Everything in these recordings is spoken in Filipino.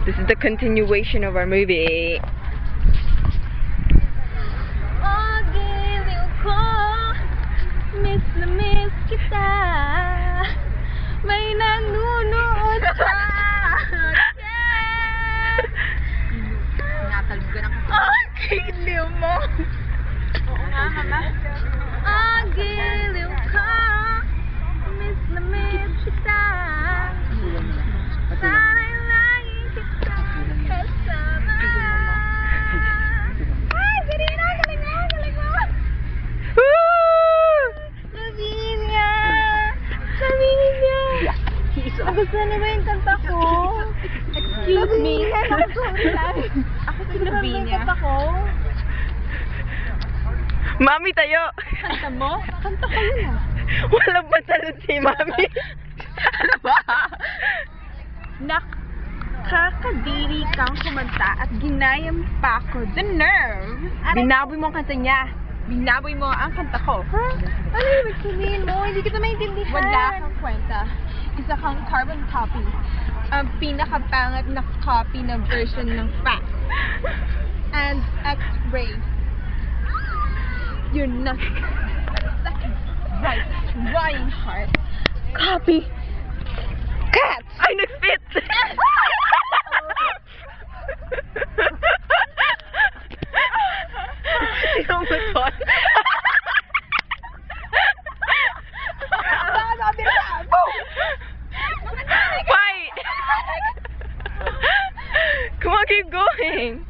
This is the continuation of our movie. Oh, giliw ko, miss na miss kita. May nanunood sa Natalog ka ng oh, giliw mo. Oo nga, mama. Oh, giliw ko, miss na miss kita. Sana'y lagi kita kasama. Ay, Serena, galing mo, galing mo. Woo! Lavinia! Lavinia! Gusto niyo ba yung kanta ko? Excuse me. Ako si Lavinia. Kanta ko? Mami, tayo! Kanta mo? Kanta ko yun ah. Walang pantalon si Mami. Ano ba? Nakakadiri kang kumanta at ginayam pa ko. The nerve! Binaboy mo ang kanta niya. Binaboy mo ang kanta ko. Huh? Ano yung sabihin mo? Hindi kita maintindihan. Wala kang kwenta. Isa kang carbon copy. Ang pinakapangat na copy na version ng fact. And X-ray. You're not second right trying hard. Copy. Cats! Ay, nag-spit! Sino mo to? Why? Come on, keep going.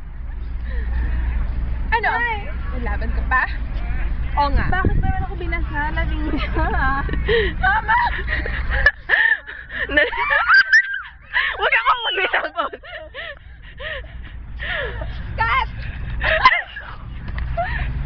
Ano? Laban ka pa? Oo nga. Bakit ba ako binasa? Lavinia. Mama! Huwag ako mag-cellphone.